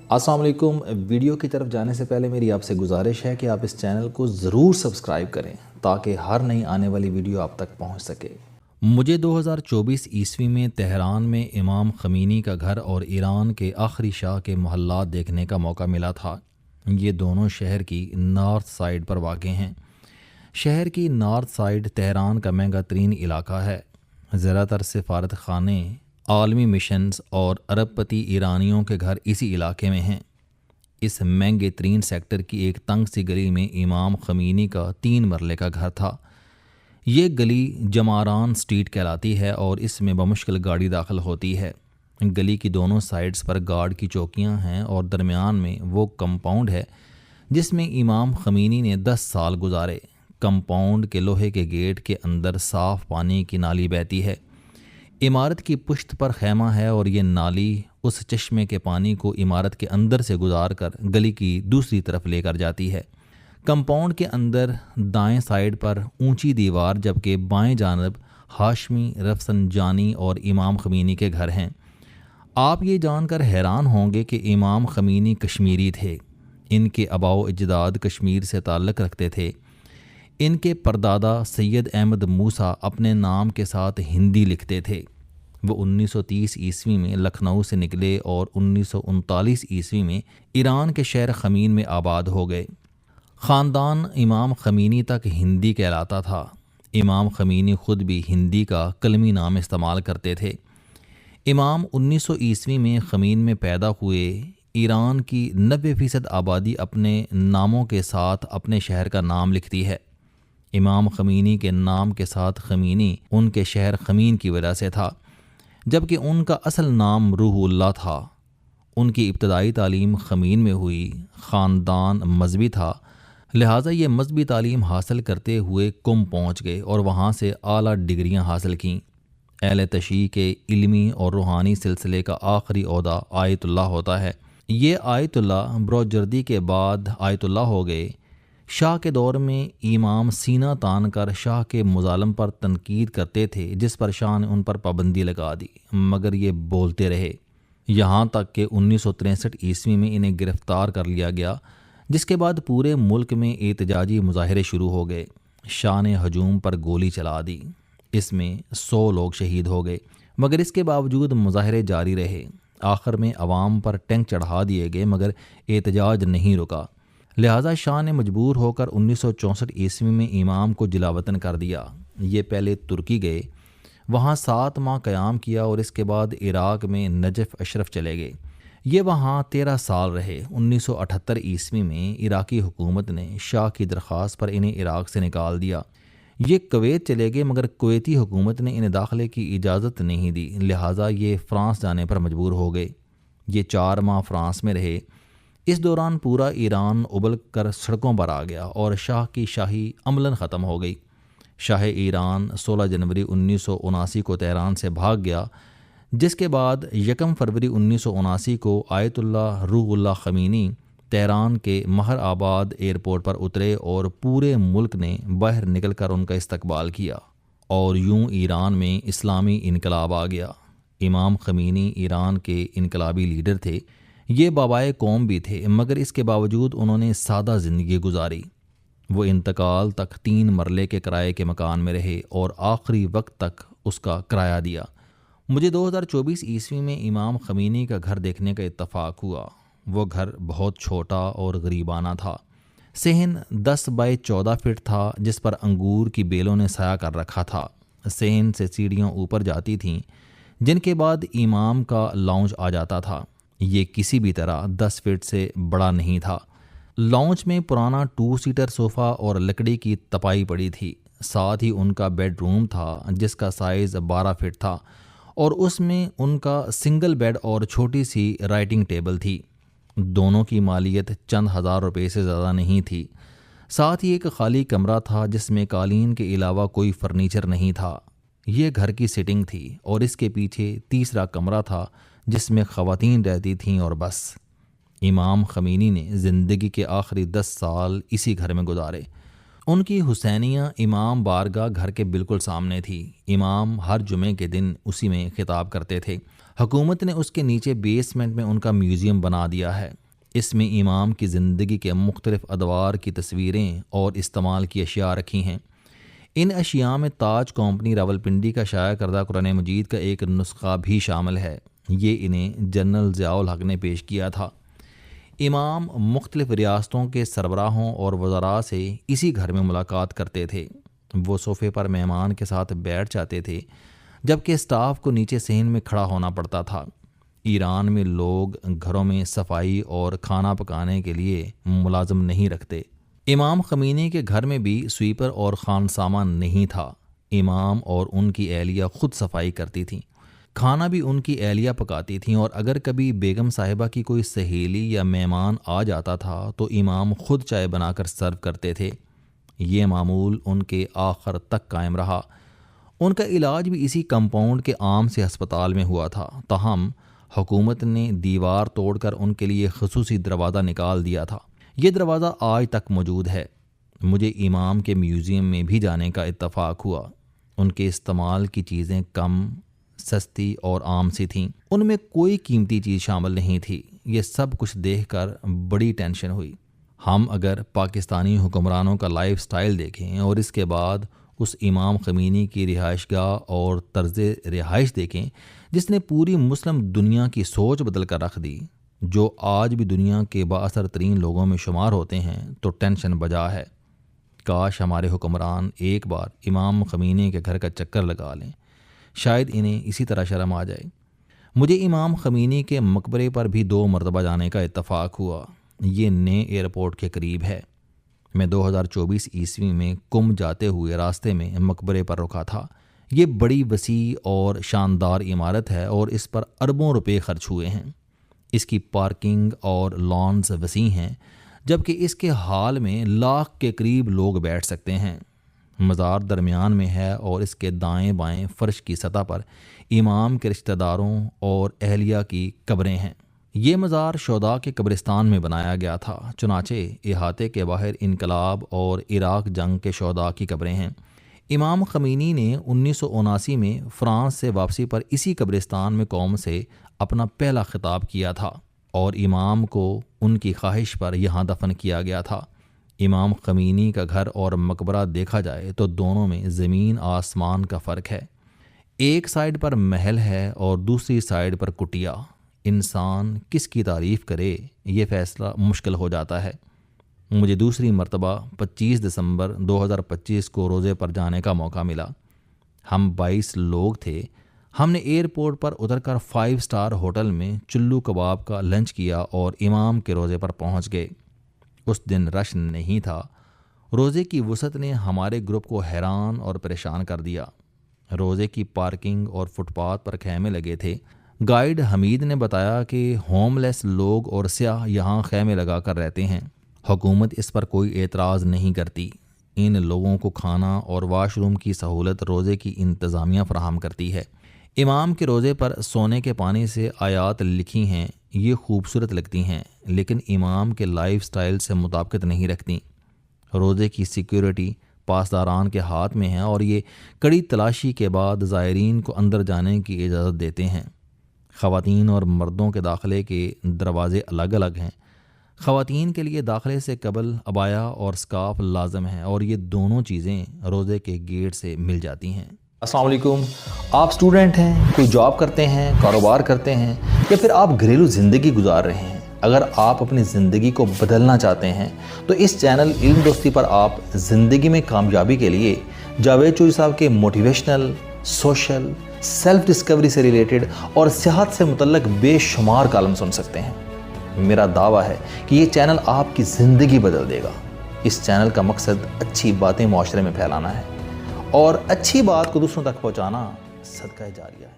السلام علیکم۔ ویڈیو کی طرف جانے سے پہلے میری آپ سے گزارش ہے کہ آپ اس چینل کو ضرور سبسکرائب کریں تاکہ ہر نئی آنے والی ویڈیو آپ تک پہنچ سکے۔ مجھے 2024 عیسوی میں تہران میں امام خمینی کا گھر اور ایران کے آخری شاہ کے محلات دیکھنے کا موقع ملا تھا۔ یہ دونوں شہر کی نارتھ سائیڈ پر واقع ہیں۔ شہر کی نارتھ سائیڈ تہران کا مہنگا ترین علاقہ ہے۔ زیادہ تر سفارت خانے، عالمی مشنز اور ارب پتی ایرانیوں کے گھر اسی علاقے میں ہیں۔ اس مہنگے ترین سیکٹر کی ایک تنگ سی گلی میں امام خمینی کا 3 مرلے کا گھر تھا۔ یہ گلی جماران سٹریٹ کہلاتی ہے اور اس میں بمشکل گاڑی داخل ہوتی ہے۔ گلی کی دونوں سائیڈز پر گارڈ کی چوکیاں ہیں اور درمیان میں وہ کمپاؤنڈ ہے جس میں امام خمینی نے 10 سال گزارے۔ کمپاؤنڈ کے لوہے کے گیٹ کے اندر صاف پانی کی نالی بہتی ہے۔ عمارت کی پشت پر خیمہ ہے اور یہ نالی اس چشمے کے پانی کو عمارت کے اندر سے گزار کر گلی کی دوسری طرف لے کر جاتی ہے۔ کمپاؤنڈ کے اندر دائیں سائیڈ پر اونچی دیوار جبکہ بائیں جانب ہاشمی، رفسنجانی اور امام خمینی کے گھر ہیں۔ آپ یہ جان کر حیران ہوں گے کہ امام خمینی کشمیری تھے۔ ان کے آباء و اجداد کشمیر سے تعلق رکھتے تھے۔ ان کے پردادا سید احمد موسیٰ اپنے نام کے ساتھ ہندی لکھتے تھے۔ وہ 1930 عیسوی میں لکھنؤ سے نکلے اور 1939 عیسوی میں ایران کے شہر خمین میں آباد ہو گئے۔ خاندان امام خمینی تک ہندی کہلاتا تھا۔ امام خمینی خود بھی ہندی کا کلمی نام استعمال کرتے تھے۔ امام 1900 عیسوی میں خمین میں پیدا ہوئے۔ ایران کی 90% آبادی اپنے ناموں کے ساتھ اپنے شہر کا نام لکھتی ہے۔ امام خمینی کے نام کے ساتھ خمینی ان کے شہر خمین کی وجہ سے تھا، جبکہ ان کا اصل نام روح اللہ تھا۔ ان کی ابتدائی تعلیم خمین میں ہوئی۔ خاندان مذہبی تھا، لہٰذا یہ مذہبی تعلیم حاصل کرتے ہوئے قم پہنچ گئے اور وہاں سے اعلیٰ ڈگریاں حاصل کیں۔ اہل تشیع کے علمی اور روحانی سلسلے کا آخری عہدہ آیت اللہ ہوتا ہے۔ یہ آیت اللہ بروجردی کے بعد آیت اللہ ہو گئے۔ شاہ کے دور میں امام سینہ تان کر شاہ کے مظالم پر تنقید کرتے تھے، جس پر شاہ نے ان پر پابندی لگا دی، مگر یہ بولتے رہے، یہاں تک کہ 1963 عیسوی میں انہیں گرفتار کر لیا گیا، جس کے بعد پورے ملک میں احتجاجی مظاہرے شروع ہو گئے۔ شاہ نے ہجوم پر گولی چلا دی، اس میں 100 لوگ شہید ہو گئے، مگر اس کے باوجود مظاہرے جاری رہے۔ آخر میں عوام پر ٹینک چڑھا دیے گئے مگر احتجاج نہیں رکا، لہٰذا شاہ نے مجبور ہو کر 1964 عیسوی میں امام کو جلاوطن کر دیا۔ یہ پہلے ترکی گئے، وہاں 7 ماہ قیام کیا اور اس کے بعد عراق میں نجف اشرف چلے گئے۔ یہ وہاں 13 سال رہے۔ 1978 عیسوی میں عراقی حکومت نے شاہ کی درخواست پر انہیں عراق سے نکال دیا۔ یہ کویت چلے گئے مگر کویتی حکومت نے انہیں داخلے کی اجازت نہیں دی، لہٰذا یہ فرانس جانے پر مجبور ہو گئے۔ یہ 4 ماہ فرانس میں رہے۔ اس دوران پورا ایران ابل کر سڑکوں پر آ گیا اور شاہ کی شاہی عملاً ختم ہو گئی۔ شاہ ایران 16 جنوری 1979 کو تہران سے بھاگ گیا، جس کے بعد 1 فروری 1979 کو آیت اللہ روح اللہ خمینی تہران کے مہر آباد ایئرپورٹ پر اترے اور پورے ملک نے باہر نکل کر ان کا استقبال کیا اور یوں ایران میں اسلامی انقلاب آ گیا۔ امام خمینی ایران کے انقلابی لیڈر تھے، یہ بابائے قوم بھی تھے، مگر اس کے باوجود انہوں نے سادہ زندگی گزاری۔ وہ انتقال تک 3 مرلے کے کرائے کے مکان میں رہے اور آخری وقت تک اس کا کرایہ دیا۔ مجھے 2024 عیسوی میں امام خمینی کا گھر دیکھنے کا اتفاق ہوا۔ وہ گھر بہت چھوٹا اور غریبانہ تھا۔ صحن 10 بائی 14 فٹ تھا، جس پر انگور کی بیلوں نے سایہ کر رکھا تھا۔ صحن سے سیڑھیاں اوپر جاتی تھیں، جن کے بعد امام کا لاؤنج آ جاتا تھا۔ یہ کسی بھی طرح 10 فٹ سے بڑا نہیں تھا۔ لاؤنج میں پرانا 2 سیٹر صوفہ اور لکڑی کی تپائی پڑی تھی۔ ساتھ ہی ان کا بیڈ روم تھا جس کا سائز 12 فٹ تھا اور اس میں ان کا سنگل بیڈ اور چھوٹی سی رائٹنگ ٹیبل تھی۔ دونوں کی مالیت چند ہزار روپے سے زیادہ نہیں تھی۔ ساتھ ہی ایک خالی کمرہ تھا جس میں قالین کے علاوہ کوئی فرنیچر نہیں تھا۔ یہ گھر کی سٹنگ تھی اور اس کے پیچھے تیسرا کمرہ تھا جس میں خواتین رہتی تھیں اور بس۔ امام خمینی نے زندگی کے آخری 10 سال اسی گھر میں گزارے۔ ان کی حسینیہ امام بارگاہ گھر کے بالکل سامنے تھی۔ امام ہر جمعے کے دن اسی میں خطاب کرتے تھے۔ حکومت نے اس کے نیچے بیسمنٹ میں ان کا میوزیم بنا دیا ہے۔ اس میں امام کی زندگی کے مختلف ادوار کی تصویریں اور استعمال کی اشیاء رکھی ہیں۔ ان اشیاء میں تاج کمپنی راولپنڈی کا شائع کردہ قرآن مجید کا ایک نسخہ بھی شامل ہے۔ یہ انہیں جنرل ضیاء الحق نے پیش کیا تھا۔ امام مختلف ریاستوں کے سربراہوں اور وزراء سے اسی گھر میں ملاقات کرتے تھے۔ وہ صوفے پر مہمان کے ساتھ بیٹھ جاتے تھے، جبکہ اسٹاف کو نیچے صحن میں کھڑا ہونا پڑتا تھا۔ ایران میں لوگ گھروں میں صفائی اور کھانا پکانے کے لیے ملازم نہیں رکھتے۔ امام خمینی کے گھر میں بھی سویپر اور خان سامان نہیں تھا۔ امام اور ان کی اہلیہ خود صفائی کرتی تھیں۔ کھانا بھی ان کی اہلیہ پکاتی تھیں، اور اگر کبھی بیگم صاحبہ کی کوئی سہیلی یا مہمان آ جاتا تھا تو امام خود چائے بنا کر سرو کرتے تھے۔ یہ معمول ان کے آخر تک قائم رہا۔ ان کا علاج بھی اسی کمپاؤنڈ کے عام سے ہسپتال میں ہوا تھا، تاہم حکومت نے دیوار توڑ کر ان کے لیے خصوصی دروازہ نکال دیا تھا۔ یہ دروازہ آج تک موجود ہے۔ مجھے امام کے میوزیم میں بھی جانے کا اتفاق ہوا۔ ان کے استعمال کی چیزیں کم، سستی اور عام سی تھیں۔ ان میں کوئی قیمتی چیز شامل نہیں تھی۔ یہ سب کچھ دیکھ کر بڑی ٹینشن ہوئی۔ ہم اگر پاکستانی حکمرانوں کا لائف سٹائل دیکھیں اور اس کے بعد اس امام خمینی کی رہائش گاہ اور طرز رہائش دیکھیں جس نے پوری مسلم دنیا کی سوچ بدل کر رکھ دی، جو آج بھی دنیا کے با اثر ترین لوگوں میں شمار ہوتے ہیں، تو ٹینشن بجا ہے۔ کاش ہمارے حکمران ایک بار امام خمینی کے گھر کا چکر لگا لیں، شاید انہیں اسی طرح شرم آ جائے۔ مجھے امام خمینی کے مقبرے پر بھی 2 مرتبہ جانے کا اتفاق ہوا۔ یہ نئے ایئرپورٹ کے قریب ہے۔ میں 2024 عیسوی میں کم جاتے ہوئے راستے میں مقبرے پر رکا تھا۔ یہ بڑی وسیع اور شاندار عمارت ہے اور اس پر اربوں روپے خرچ ہوئے ہیں۔ اس کی پارکنگ اور لانز وسیع ہیں، جبکہ اس کے ہال میں 1 لاکھ کے قریب لوگ بیٹھ سکتے ہیں۔ مزار درمیان میں ہے اور اس کے دائیں بائیں فرش کی سطح پر امام کے رشتہ داروں اور اہلیہ کی قبریں ہیں۔ یہ مزار شہداء کے قبرستان میں بنایا گیا تھا، چنانچہ احاطے کے باہر انقلاب اور عراق جنگ کے شہداء کی قبریں ہیں۔ امام خمینی نے 1979 میں فرانس سے واپسی پر اسی قبرستان میں قوم سے اپنا پہلا خطاب کیا تھا، اور امام کو ان کی خواہش پر یہاں دفن کیا گیا تھا۔ امام خمینی کا گھر اور مقبرہ دیکھا جائے تو دونوں میں زمین آسمان کا فرق ہے۔ ایک سائیڈ پر محل ہے اور دوسری سائیڈ پر کٹیا۔ انسان کس کی تعریف کرے، یہ فیصلہ مشکل ہو جاتا ہے۔ مجھے دوسری مرتبہ 25 دسمبر 2025 کو روزے پر جانے کا موقع ملا۔ ہم 22 لوگ تھے۔ ہم نے ایئرپورٹ پر اتر کر 5 سٹار ہوٹل میں چلو کباب کا لنچ کیا اور امام کے روزے پر پہنچ گئے۔ اس دن رش نہیں تھا۔ روزے کی وسعت نے ہمارے گروپ کو حیران اور پریشان کر دیا۔ روزے کی پارکنگ اور فٹ پاتھ پر خیمے لگے تھے۔ گائیڈ حمید نے بتایا کہ ہوم لیس لوگ اور سیاح یہاں خیمے لگا کر رہتے ہیں۔ حکومت اس پر کوئی اعتراض نہیں کرتی۔ ان لوگوں کو کھانا اور واش روم کی سہولت روزے کی انتظامیہ فراہم کرتی ہے۔ امام کے روزے پر سونے کے پانی سے آیات لکھی ہیں۔ یہ خوبصورت لگتی ہیں، لیکن امام کے لائف سٹائل سے مطابقت نہیں رکھتی۔ روزے کی سیکیورٹی پاسداران کے ہاتھ میں ہے اور یہ کڑی تلاشی کے بعد زائرین کو اندر جانے کی اجازت دیتے ہیں۔ خواتین اور مردوں کے داخلے کے دروازے الگ الگ ہیں۔ خواتین کے لیے داخلے سے قبل عبایا اور سکارف لازم ہے، اور یہ دونوں چیزیں روزے کے گیٹ سے مل جاتی ہیں۔ السلام علیکم۔ آپ اسٹوڈنٹ ہیں، کوئی جاب کرتے ہیں، کاروبار کرتے ہیں، یا پھر آپ گھریلو زندگی گزار رہے ہیں۔ اگر آپ اپنی زندگی کو بدلنا چاہتے ہیں تو اس چینل علم دوستی پر آپ زندگی میں کامیابی کے لیے جاوید چوہدری صاحب کے موٹیویشنل، سوشل، سیلف ڈسکوری سے ریلیٹڈ اور صحت سے متعلق بے شمار کالم سن سکتے ہیں۔ میرا دعویٰ ہے کہ یہ چینل آپ کی زندگی بدل دے گا۔ اس چینل کا مقصد اچھی باتیں معاشرے میں پھیلانا ہے، اور اچھی بات کو دوسروں تک پہنچانا صدقہ جاریہ ہے۔